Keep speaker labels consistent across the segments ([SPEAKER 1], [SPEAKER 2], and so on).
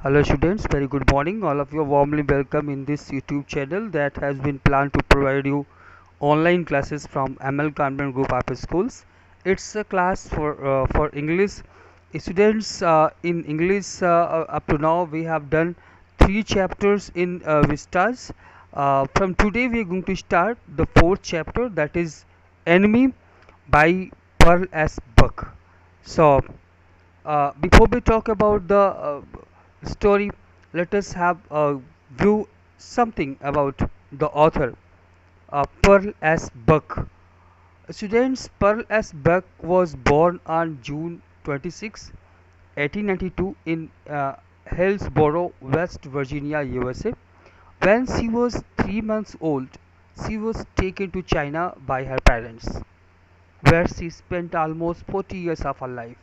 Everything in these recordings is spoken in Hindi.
[SPEAKER 1] Hello students, very good morning. All of you are warmly welcome in this YouTube channel that has been planned to provide you online classes from ML Convent Group Upper Schools. It's a class for English students. In English, up to now we have done 3 chapters in Vistas. From today we are going to start the 4th chapter, that is Enemy by Pearl S. Buck. So before we talk about the story, let us have a view something about the author, Pearl S. Buck. Students, Pearl S. Buck was born on June 26, 1892 in Hillsborough, West Virginia, USA. When she was 3 months old, she was taken to China by her parents, where she spent almost 40 years of her life.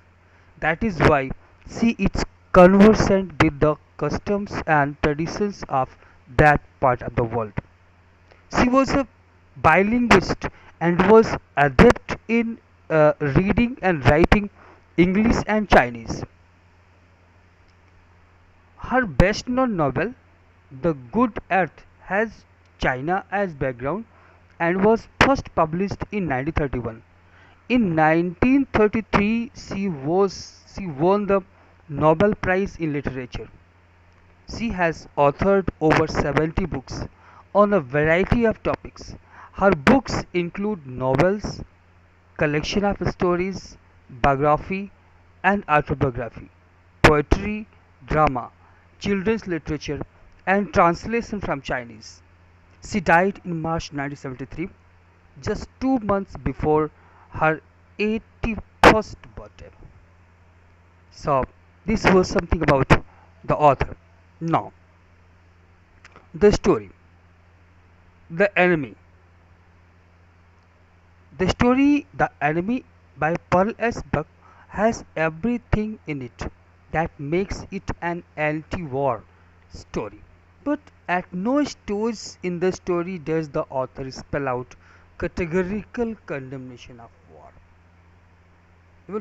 [SPEAKER 1] That is why she is conversant with the customs and traditions of that part of the world. She was a bilinguist and was adept in reading and writing English and Chinese. Her best known novel, The Good Earth, has China as background and was first published in 1931. In 1933, she won the Nobel Prize in Literature. She has authored over 70 books on a variety of topics. Her books include novels, collection of stories, biography and autobiography, poetry, drama, children's literature, and translation from Chinese. She died in March 1973, just 2 months before her 81st birthday. So, this was something about the author. Now, the story, The Enemy. The story, The Enemy by Pearl S. Buck, has everything in it that makes it an anti war story. But at no stage in the story does the author spell out categorical condemnation of war. We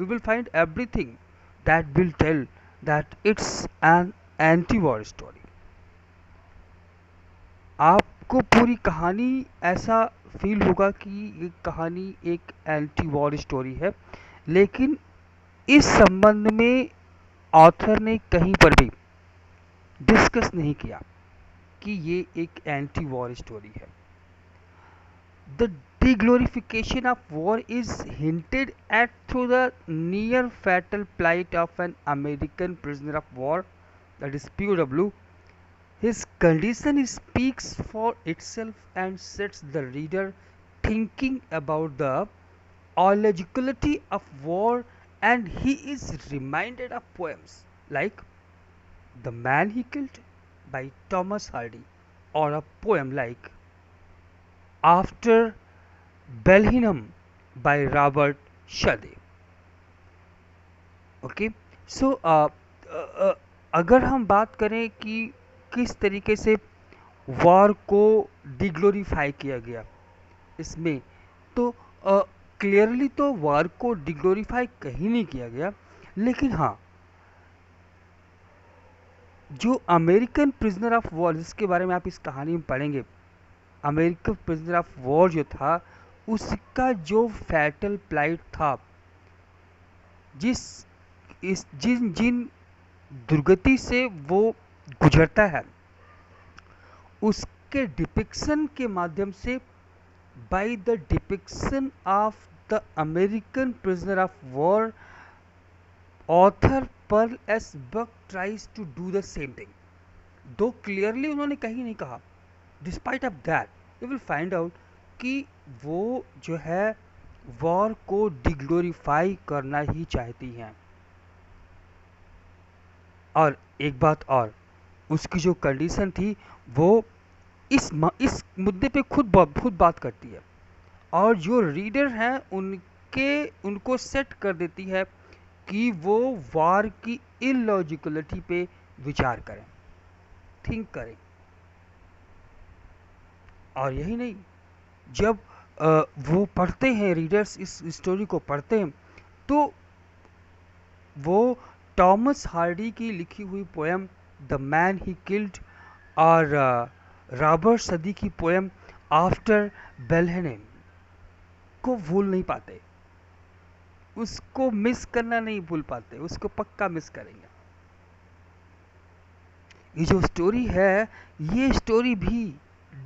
[SPEAKER 1] will find everything that will tell that it's an anti-war story. आपको पूरी कहानी ऐसा फील होगा कि ये कहानी एक एंटी वॉर स्टोरी है, लेकिन इस संबंध में ऑथर ने कहीं पर भी डिस्कस नहीं किया कि ये एक एंटी वॉर स्टोरी है. The deglorification of war is hinted at through the near fatal plight of an American prisoner of war, that is POW. His condition speaks for itself and sets the reader thinking about the illogicality of war, and he is reminded of poems like The Man He Killed by Thomas Hardy, or a poem like After Bellingham by Robert Shade. Okay, so अगर हम बात करें कि किस तरीके से वॉर को डिग्लोरीफाई किया गया इसमें, तो क्लियरली तो वॉर को डिग्लोरीफाई कहीं नहीं किया गया, लेकिन हाँ, जो अमेरिकन प्रिजनर ऑफ वॉर जिसके बारे में आप इस कहानी में पढ़ेंगे, अमेरिकन प्रिजनर ऑफ वॉर जो था, उसका जो फैटल प्लाइट था, जिस जिन जिन दुर्गति से वो गुजरता है, उसके डिपिक्शन के माध्यम से, by the depiction of the American prisoner of war, author Pearl S Buck tries to do the same thing. Though clearly उन्होंने कहीं नहीं कहा, despite of that you will find out कि वो जो है वॉर को डिग्लोरीफाई करना ही चाहती हैं. और एक बात और, उसकी जो कंडीशन थी वो इस मुद्दे पे खुद बात करती है, और जो रीडर हैं उनको सेट कर देती है कि वो वार की इलॉजिकलिटी पे विचार करें, थिंक करें. और यही नहीं, जब वो पढ़ते हैं, रीडर्स इस स्टोरी को पढ़ते हैं, तो वो टॉमस हार्डी की लिखी हुई poem the man he killed और रॉबर्ट सदी की पोएम आफ्टर बेलहेनेम को भूल नहीं पाते, उसको मिस करना नहीं भूल पाते, उसको पक्का मिस करेंगे। ये जो स्टोरी है, ये स्टोरी भी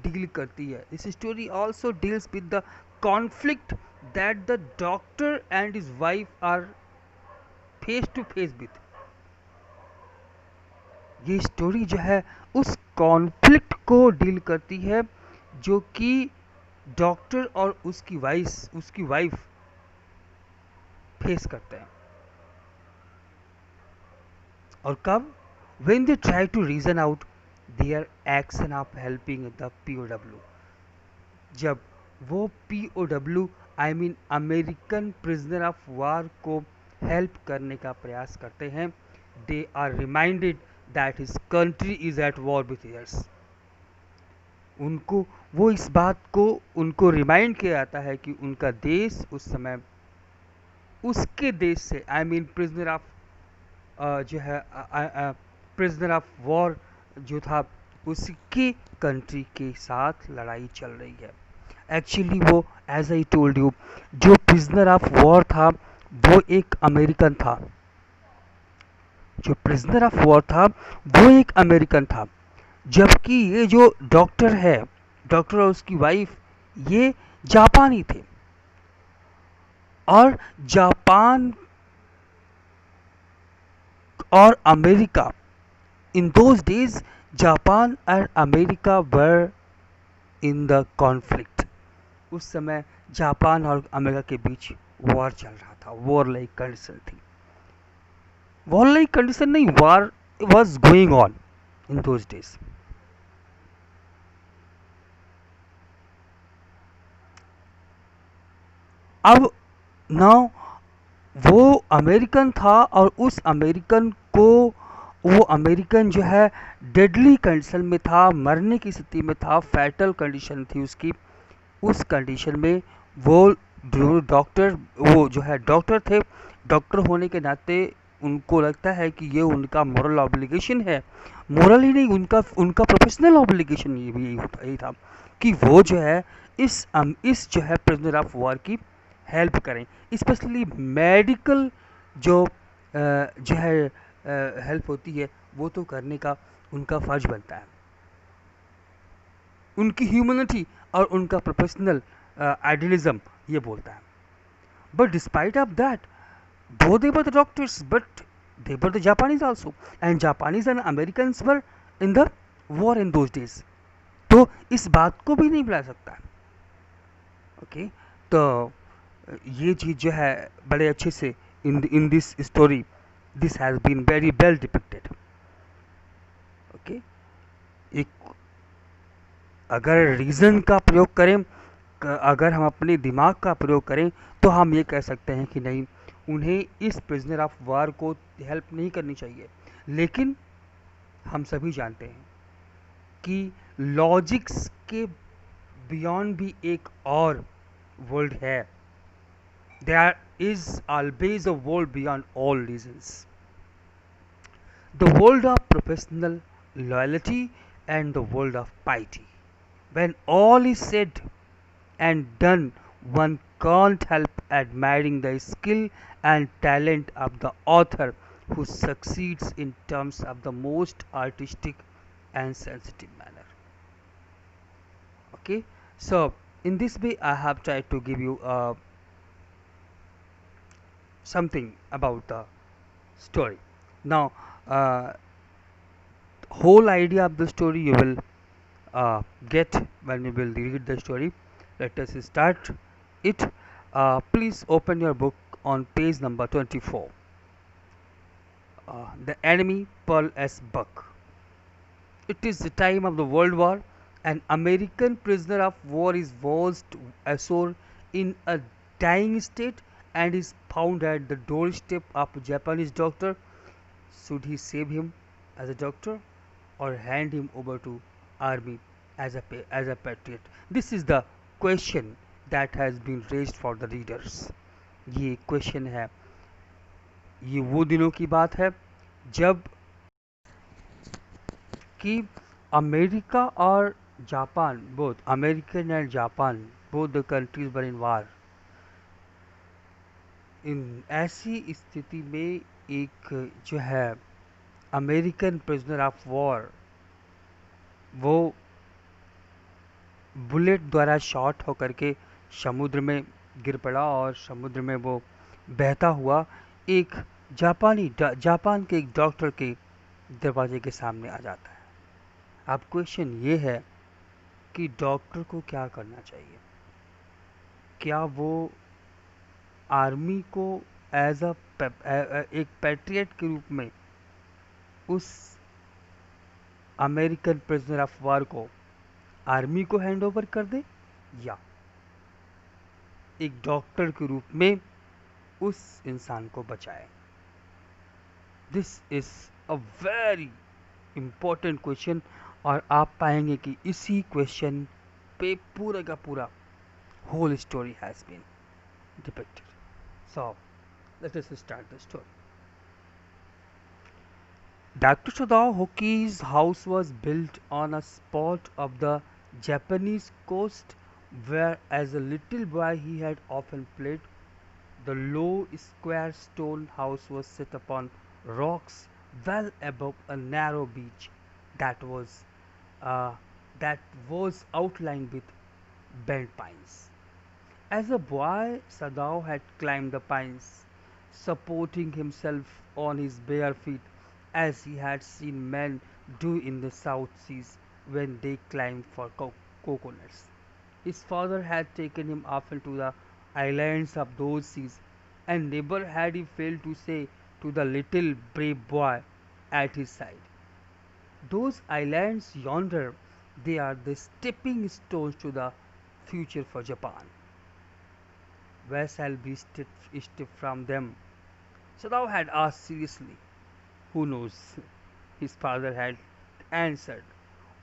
[SPEAKER 1] डील करती है, इस story also deals with the conflict that the doctor and his wife are face to face with. ये स्टोरी जो है उस कॉन्फ्लिक्ट को डील करती है जो कि डॉक्टर और उसकी वाइफ फेस करते हैं। और कब? when they try to reason out their action of helping the POW, जब वो POW I mean American prisoner of war को हेल्प करने का प्रयास करते हैं, they are reminded that his country is at war with yours. उनको वो इस बात को उनको रिमाइंड किया जाता है कि उनका देश उस समय उसके देश से आई मीन प्रिजनर ऑफ जो है प्रिजनर ऑफ वॉर जो था उसकी कंट्री के साथ लड़ाई चल रही है। एक्चुअली वो एज आई टोल्ड यू, जो प्रिजनर ऑफ वॉर था वो एक अमेरिकन था, जो प्रिजनर ऑफ वॉर था वो एक अमेरिकन था, जबकि ये जो डॉक्टर है, डॉक्टर और उसकी वाइफ, ये जापानी थे। और जापान और America, in those days Japan and America were in the conflict. उस समय जापान और अमेरिका के बीच वॉर चल रहा था, वॉर लाइक कंडीशन थी, वॉर लाइक कंडीशन नहीं, war was going on in those days. अब नाउ वो अमेरिकन था और उस अमेरिकन को, वो अमेरिकन जो है डेडली कंडीशन में था, मरने की स्थिति में था, फैटल कंडीशन थी उसकी। उस कंडीशन में वो डॉक्टर, वो जो है डॉक्टर थे, डॉक्टर होने के नाते उनको लगता है कि ये उनका मॉरल ऑब्लिगेशन है, मॉरल ही नहीं, उनका प्रोफेशनल ऑब्लिगेशन ये भी यही था कि वो जो है इस जो है प्रिजनर ऑफ वॉर की हेल्प करें, स्पेशली मेडिकल जो है हेल्प होती है वो तो करने का उनका फर्ज बनता है। उनकी ह्यूमैनिटी और उनका प्रोफेशनल आइडियलिज्म ये बोलता है। But despite of that, though they were the doctors but they were the Japanese also, and Japanese and Americans were in the war in those days. तो इस बात को भी नहीं भुला सकता। ओके, तो ये चीज़ जो है बड़े अच्छे से in this story this has been very well depicted. Okay, एक अगर रीज़न का प्रयोग करें, अगर हम अपने दिमाग का प्रयोग करें तो हम ये कह सकते हैं कि नहीं, उन्हें इस प्रिजनर ऑफ वार को हेल्प नहीं करनी चाहिए। लेकिन हम सभी जानते हैं कि लॉजिक्स के बियॉन्ड भी एक और वर्ल्ड है। There is always a world beyond all reasons. The world of professional loyalty and the world of piety. When all is said and done, one can't help admiring the skill and talent of the author who succeeds in terms of the most artistic and sensitive manner. Okay, so in this way I have tried to give you something about the story. Now whole idea of the story you will get when you will read the story. Let us start it. Please open your book on page number 24. The enemy, Pearl S. Buck. It is the time of the World War. An American prisoner of war is washed ashore in a dying state and is found at the doorstep of a Japanese doctor. Should he save him as a doctor or hand him over to army as a patriot? This is the question that has been raised for the readers. ये क्वेश्चन है ये वो दिनों की बात है जब कि अमेरिका और Japan, both American and Japan, both the countries were in war. इन ऐसी स्थिति में एक जो है अमेरिकन प्रिजनर ऑफ वॉर, वो बुलेट द्वारा शॉट होकर के समुद्र में गिर पड़ा और समुद्र में वो बहता हुआ एक जापान के एक डॉक्टर के दरवाजे के सामने आ जाता है। अब क्वेश्चन ये है कि डॉक्टर को क्या करना चाहिए? क्या वो आर्मी को एज अ एक पैट्रियट के रूप में उस अमेरिकन प्रिजनर ऑफ वार को आर्मी को हैंड ओवर कर दे, या एक डॉक्टर के रूप में उस इंसान को बचाए? This is a very important question, और आप पाएंगे कि इसी क्वेश्चन पे पूरा का पूरा whole story has been depicted. So let us start the story. Dr. Shadao Hoki's house was built on a spot of the Japanese coast where, as a little boy, he had often played. The low, square stone house was set upon rocks well above a narrow beach that was uh, that was outlined with bent pines. As a boy, Sadao had climbed the pines, supporting himself on his bare feet, as he had seen men do in the South Seas when they climbed for coconuts. His father had taken him often to the islands of those seas, and never had he failed to say to the little brave boy at his side, "Those islands yonder, they are the stepping stones to the future for Japan. Where shall we step from them?" Sadao had asked seriously. "Who knows?" his father had answered.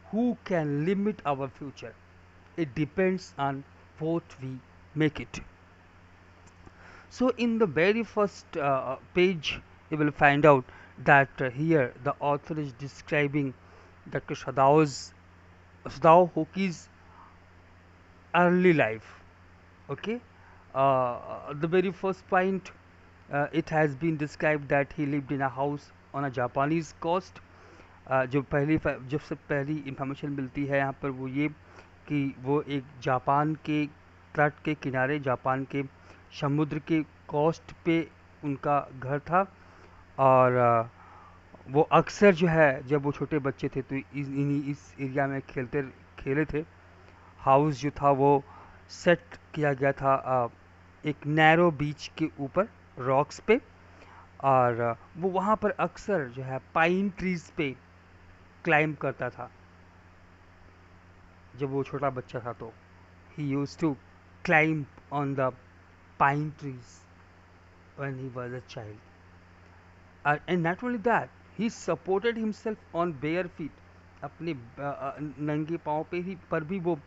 [SPEAKER 1] "Who can limit our future? It depends on what we make it." So, in the very first page, you will find out that here the author is describing Dr. Sadao Hoki's early life. Okay, the very first point, it has been described that he lived in a house on a Japanese coast. जो सबसे पहली इंफॉर्मेशन मिलती है यहाँ पर वो ये कि वो एक जापान के तट के किनारे, जापान के समुद्र के कोस्ट पे उनका घर था। और वो अक्सर जो है जब वो छोटे बच्चे थे तो इस एरिया में खेले थे। हाउस जो था वो सेट किया गया था एक नैरो बीच के ऊपर, रॉक्स पे। और वो वहाँ पर अक्सर जो है पाइन ट्रीज पे क्लाइंब करता था। जब वो छोटा बच्चा था तो he used to climb on the pine trees when he was a child. And not only that, he supported himself on bare feet. अपने नंगे पाँव पे ही पर भी वो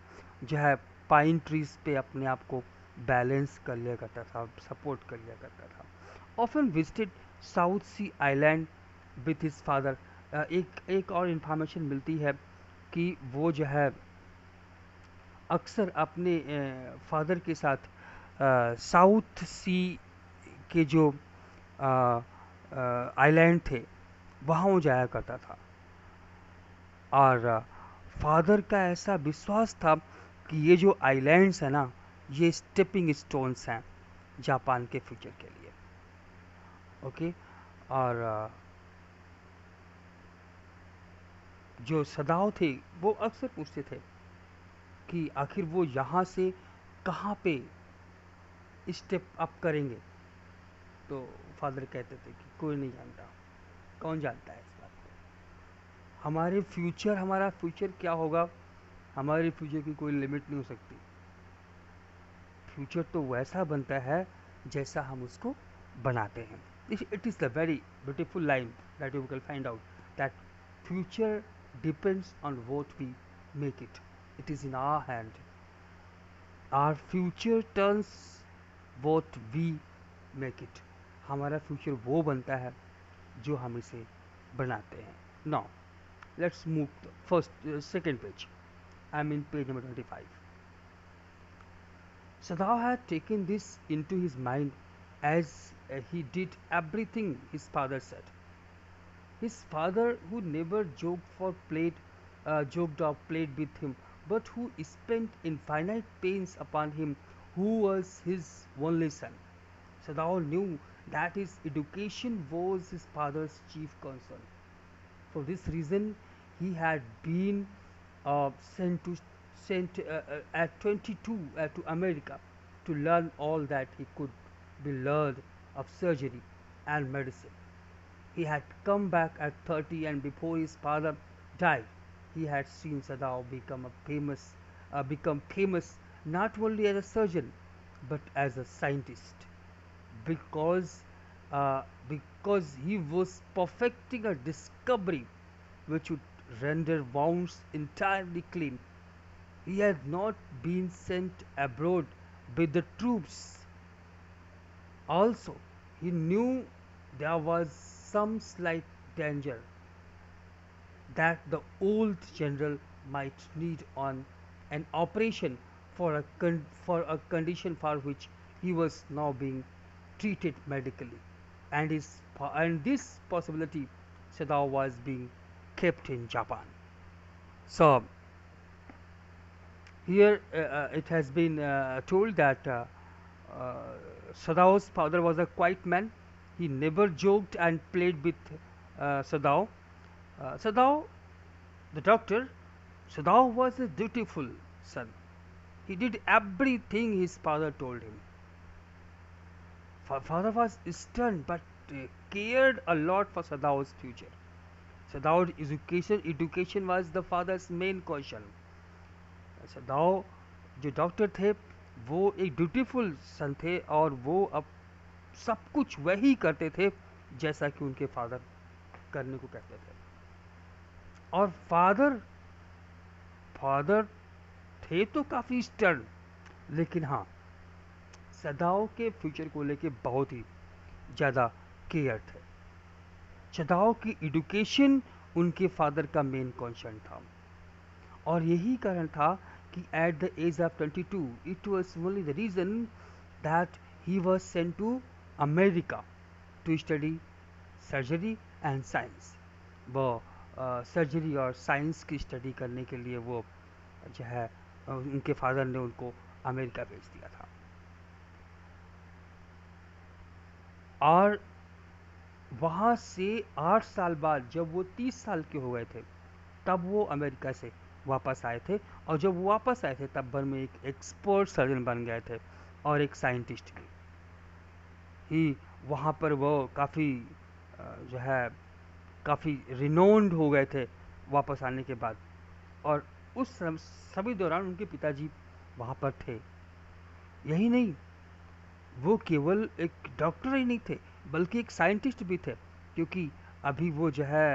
[SPEAKER 1] जो है पाइन ट्रीज पे अपने आप को बैलेंस कर लिया करता था, सपोर्ट कर लिया करता था। Often visited South Sea island with his father. एक और इन्फॉर्मेशन मिलती है कि वो जो है अक्सर अपने फादर के साथ साउथ सी के जो आइलैंड थे वहाँ वो जाया करता था। और फादर का ऐसा विश्वास था कि ये जो आइलैंड्स हैं ना, ये स्टेपिंग स्टोन्स हैं जापान के फ्यूचर के लिए। ओके। और जो सदाओ थे वो अक्सर पूछते थे कि आखिर वो यहाँ से कहाँ पे स्टेप अप करेंगे। तो फादर कहते थे कि कोई नहीं जानता। कौन जानता है इस बात को? हमारा फ्यूचर क्या होगा, हमारे फ्यूचर की कोई लिमिट नहीं हो सकती। फ्यूचर तो वैसा बनता है जैसा हम उसको बनाते हैं। It is the very beautiful line that you can find out that future depends on what we make it. It is in our hand. Our future turns what we make it. हमारा फ्यूचर वो बनता है जो हम इसे बनाते हैं. Now let's move to first second page. I'm in page number 25. Sadao had taken this into his mind as he did everything his father said. His father, who never joked or played with him, but who spent infinite pains upon him, who was his only son. Sadao knew that his education was his father's chief concern. For this reason, he had been uh, sent to sent at 22 to America to learn all that he could be learned of surgery and medicine. He had come back at 30, and before his father died, he had seen Sadao become famous not only as a surgeon but as a scientist, because because he was perfecting a discovery which would render wounds entirely clean. He had not been sent abroad with the troops. Also, he knew there was some slight danger that the old general might need on an operation for a condition for which he was now being treated medically, and this possibility Sadao was being kept in Japan. So here it has been told that uh, Sadao's father was a quiet man. He never joked and played with Sadao. Sadao, the doctor, Sadao was a dutiful son. He did everything his father told him. Father was stern but cared a lot for Sadao's future. Sadao's education was the father's main concern. सदाओ जो डॉक्टर थे वो एक ड्यूटीफुल सन थे और वो अब सब कुछ वही करते थे जैसा कि उनके फादर करने को कहते थे. और फादर फादर थे तो काफ़ी स्टर्न, लेकिन हाँ सदाओ के फ्यूचर को लेके बहुत ही ज़्यादा केयर थे. सदाओ की एजुकेशन उनके फादर का मेन कंसर्न था, और यही कारण था कि at the age of 22 it was only the reason that he was sent to America to study surgery and science. वो सर्जरी और साइंस की स्टडी करने के लिए वो जो है उनके फादर ने उनको अमेरिका भेज दिया था. और वहाँ से 8 साल बाद जब वो 30 साल के हो गए थे तब वो अमेरिका से वापस आए थे, और जब वो वापस आए थे तब भर में एक एक्सपर्ट सर्जन बन गए थे और एक साइंटिस्ट भी. ही वहाँ पर वो काफ़ी जो है काफ़ी रिनोन्ड हो गए थे वापस आने के बाद. और उस सभी दौरान उनके पिताजी वहाँ पर थे. यही नहीं, वो केवल एक डॉक्टर ही नहीं थे बल्कि एक साइंटिस्ट भी थे, क्योंकि अभी वो जो है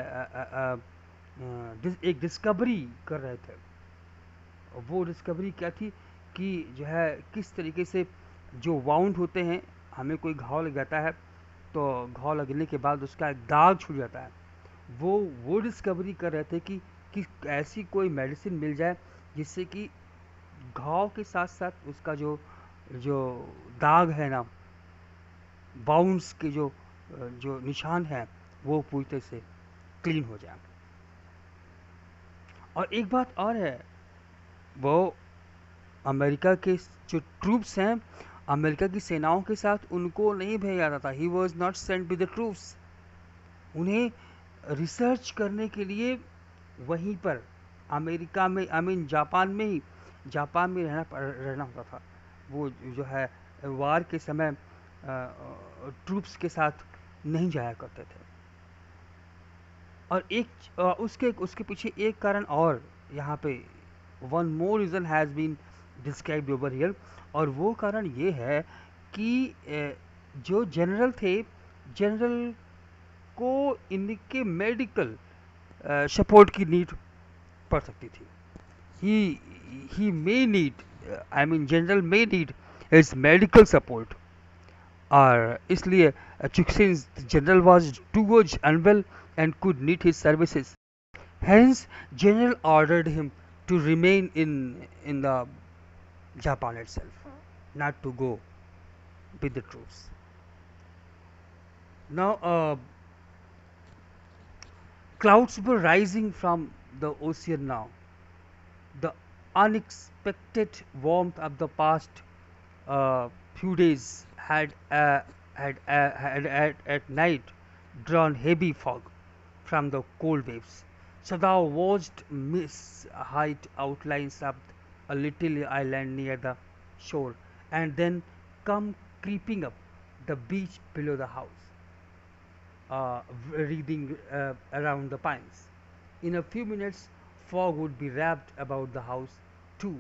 [SPEAKER 1] एक डिस्कवरी कर रहे थे. वो डिस्कवरी क्या थी कि जो है किस तरीके से जो वाउंड होते हैं, हमें कोई घाव लग जाता है तो घाव लगने के बाद उसका एक दाग छूट जाता है. वो डिस्कवरी कर रहे थे कि ऐसी कोई मेडिसिन मिल जाए जिससे कि घाव के साथ साथ उसका जो जो दाग है ना, बाउंड्स के जो जो निशान है वो पूरी तरह से क्लीन हो जाए. और एक बात और है, वो अमेरिका के जो ट्रूप्स हैं, अमेरिका की सेनाओं के साथ उनको नहीं भेजा जाता था. He was not sent with the troops. उन्हें रिसर्च करने के लिए वहीं पर अमेरिका में जापान में रहना होता था. वो जो है वार के समय ट्रूप्स के साथ नहीं जाया करते थे. और एक उसके उसके पीछे एक कारण और यहाँ पे one more reason has been described over here, और वो कारण ये है कि जो जनरल थे, जनरल को इनके मेडिकल सपोर्ट की नीड पड़ सकती थी. He may need, general may need his medical support, और इसलिए since the general was too much unwell and could need his services. Hence, general ordered him to remain in the Japan itself, not to go with the troops. Now, clouds were rising from the ocean now. The unexpected warmth of the past few days had at night drawn heavy fog from the cold waves. Sadao watched mist height outlines of a little island near the shore and then come creeping up the beach below the house, reading around the pines. In a few minutes, fog would be wrapped about the house too.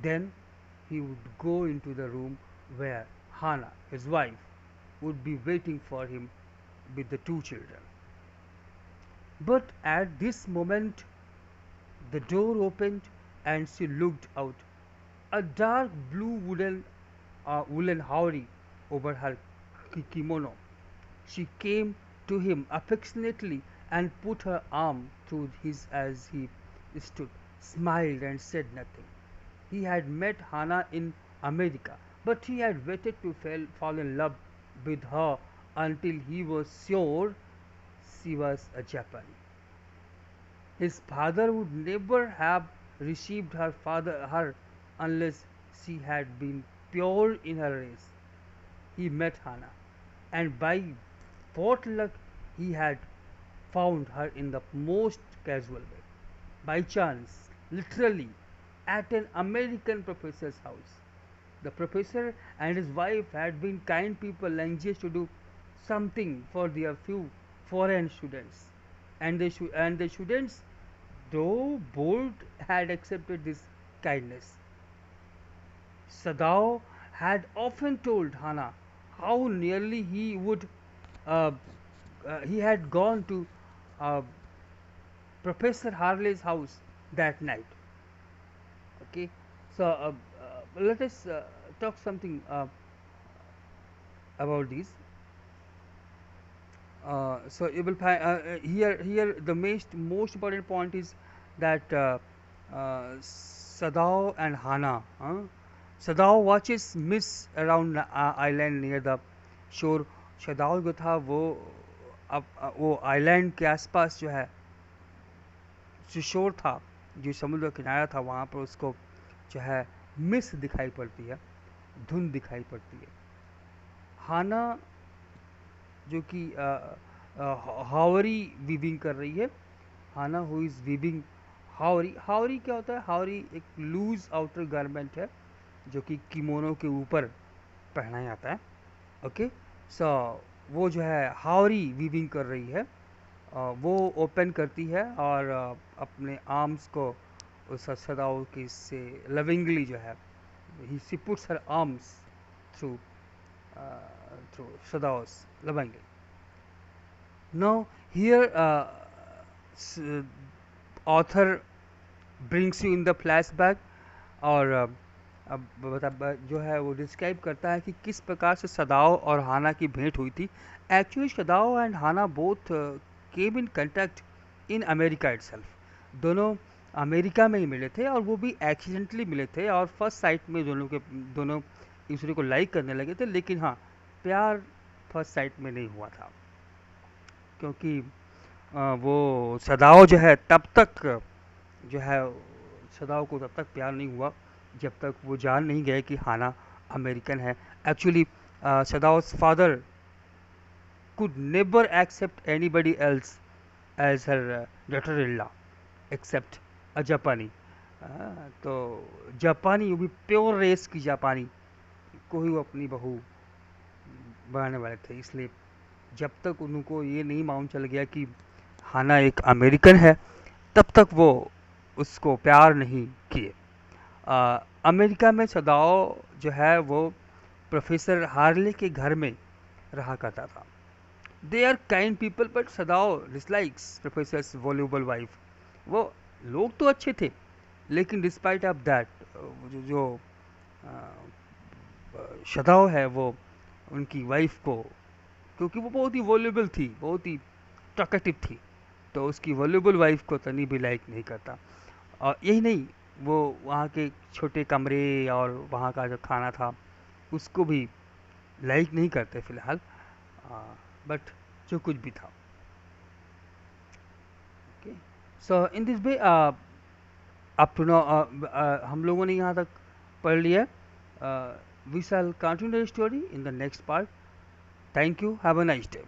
[SPEAKER 1] Then he would go into the room where Hana, his wife, would be waiting for him with the two children. But at this moment, the door opened and she looked out. A dark blue woolen houri over her kimono. She came to him affectionately and put her arm through his as he stood, smiled and said nothing. He had met Hana in America, but he had waited to fall in love with her until he was sure she was a Japanese. His father would never have received her unless she had been pure in her race. He met Hana, and by what luck he had found her in the most casual way. By chance, literally, at an American professor's house. The professor and his wife had been kind people anxious to do something for their few foreign students, and the students, though bold, had accepted this kindness. Sadao had often told Hana how nearly uh, he had gone to uh, Professor Harley's house that night. Okay, so let us talk something about these. So you will find here the most important point is that Sadao and Hana. Sadao watches miss around island near the shore. सदाओ जो था वो अब वो आइलैंड के आसपास जो है जो शोर था, जो समुद्र किनारा था, वहाँ पर उसको जो है मिस दिखाई पड़ती है, धुंध दिखाई पड़ती है. हाना जो कि हावरी वीविंग कर रही है. हाना हु इज़ वीविंग हावरी. हावरी क्या होता है? हावरी एक लूज आउटर गारमेंट है जो कि किमोनो के ऊपर पहना जाता है. ओके, सो वो जो है हावरी वीविंग कर रही है. वो ओपन करती है और अपने आर्म्स को उस सदाओ की से लविंगली जो है she puts her arms through through Sadao's lovingly. Now here author brings you in the flashback और अब जो है वो डिस्क्राइब करता है कि किस प्रकार से सदाओ और हाना की भेंट हुई थी. Actually Sadao and Hana both came in contact in America itself. दोनों अमेरिका में ही मिले थे और वो भी एक्सीडेंटली मिले थे और फर्स्ट साइट में दोनों एक दूसरे को लाइक करने लगे थे. लेकिन हाँ, प्यार फर्स्ट साइट में नहीं हुआ था क्योंकि वो सदाओ जो है तब तक जो है सदाओ को तब तक प्यार नहीं हुआ जब तक वो जान नहीं गए कि हाना अमेरिकन है. Actually Sadao's father could never accept anybody else as her daughter-in-law except a जापानी. तो जापानी, वो भी प्योर रेस की जापानी को ही वो अपनी बहू बनाने वाले थे. इसलिए जब तक उनको ये नहीं मालूम चल गया कि हाना एक अमेरिकन है तब तक वो उसको प्यार नहीं किए. अमेरिका में सदाओ जो है वो प्रोफेसर हार्ले के घर में रहा करता था. They are kind people but Sadao dislikes professor's voluble wife. वो लोग तो अच्छे थे लेकिन डिस्पाइट ऑफ दैट जो सदाओ है वो उनकी वाइफ को क्योंकि वो बहुत ही वॉल्यूबल थी, बहुत ही टॉकेटिव थी, तो उसकी वॉल्यूबल वाइफ को तनी भी लाइक नहीं करता। और यही नहीं, वो वहाँ के छोटे कमरे और वहाँ का जो खाना था उसको भी लाइक नहीं करते फ़िलहाल, बट जो कुछ भी था। Okay, so in this way up to now हम लोगों ने यहाँ तक पढ़ लिया। We shall continue the story in the next part. Thank you, have a nice day.